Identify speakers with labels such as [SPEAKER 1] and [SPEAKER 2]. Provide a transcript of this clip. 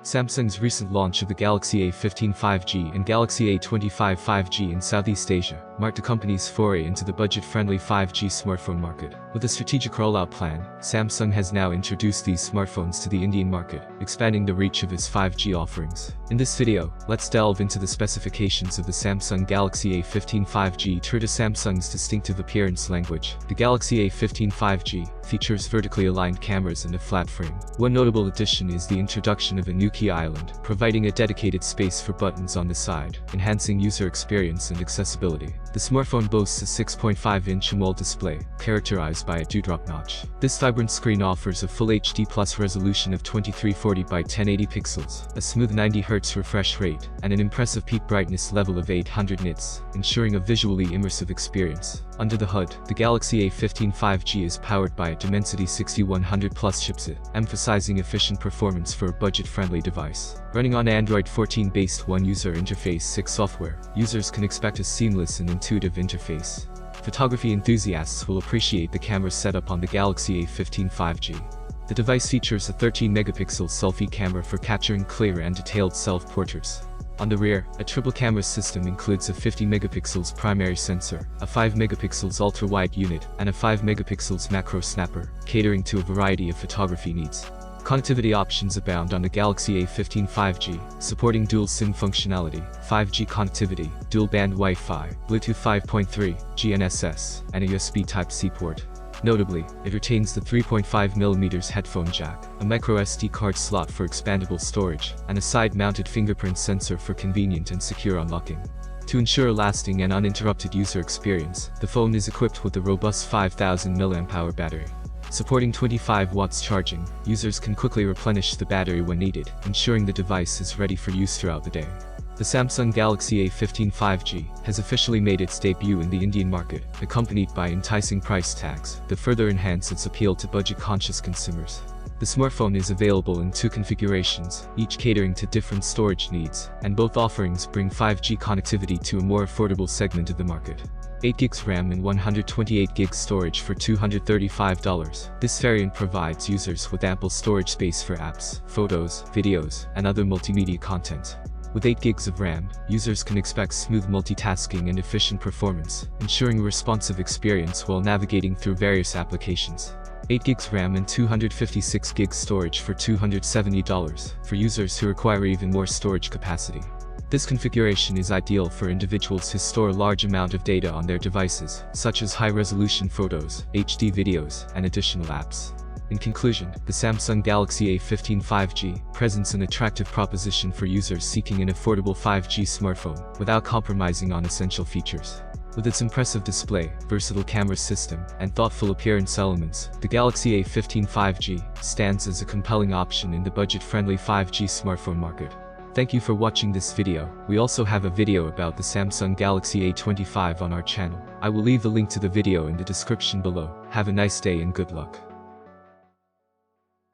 [SPEAKER 1] Samsung's recent launch of the Galaxy A15 5G and Galaxy A25 5G in Southeast Asia marked the company's foray into the budget-friendly 5G smartphone market. With a strategic rollout plan, Samsung has now introduced these smartphones to the Indian market, expanding the reach of its 5G offerings. In this video, let's delve into the specifications of the Samsung Galaxy A15 5G. True to Samsung's distinctive appearance language, the Galaxy A15 5G features vertically aligned cameras and a flat frame. One notable addition is the introduction of a new key island, providing a dedicated space for buttons on the side, enhancing user experience and accessibility. The smartphone boasts a 6.5-inch AMOLED display, characterized by a dewdrop notch. This vibrant screen offers a full HD plus resolution of 2340 by 1080 pixels, a smooth 90 Hz refresh rate, and an impressive peak brightness level of 800 nits, ensuring a visually immersive experience. Under the hood, the Galaxy A15 5G is powered by a Dimensity 6100 Plus chipset, emphasizing efficient performance for a budget-friendly device. Running on Android 14-based One User Interface 6 software, users can expect a seamless and intuitive interface. Photography enthusiasts will appreciate the camera setup on the Galaxy A15 5G. The device features a 13-megapixel selfie camera for capturing clear and detailed self-portraits. On the rear, a triple camera system includes a 50-megapixels primary sensor, a 5-megapixels ultra-wide unit, and a 5-megapixels macro snapper, catering to a variety of photography needs. Connectivity options abound on the Galaxy A15 5G, supporting dual SIM functionality, 5G connectivity, dual-band Wi-Fi, Bluetooth 5.3, GNSS, and a USB Type-C port. Notably, it retains the 3.5mm headphone jack, a microSD card slot for expandable storage, and a side-mounted fingerprint sensor for convenient and secure unlocking. To ensure a lasting and uninterrupted user experience, the phone is equipped with a robust 5000 mAh battery. Supporting 25 watts charging, users can quickly replenish the battery when needed, ensuring the device is ready for use throughout the day. The Samsung Galaxy A15 5G has officially made its debut in the Indian market, accompanied by enticing price tags that further enhance its appeal to budget-conscious consumers. The smartphone is available in two configurations, each catering to different storage needs, and both offerings bring 5G connectivity to a more affordable segment of the market. 8GB RAM and 128GB storage for $235. This variant provides users with ample storage space for apps, photos, videos, and other multimedia content. With 8GB of RAM, users can expect smooth multitasking and efficient performance, ensuring a responsive experience while navigating through various applications. 8GB RAM and 256GB storage for $270, for users who require even more storage capacity. This configuration is ideal for individuals who store a large amount of data on their devices, such as high-resolution photos, HD videos, and additional apps. In conclusion, the Samsung Galaxy A15 5G presents an attractive proposition for users seeking an affordable 5G smartphone without compromising on essential features. With its impressive display, versatile camera system, and thoughtful appearance elements, the Galaxy A15 5G stands as a compelling option in the budget-friendly 5G smartphone market. Thank you for watching this video. We also have a video about the Samsung Galaxy A25 on our channel. I will leave the link to the video in the description below. Have a nice day and good luck.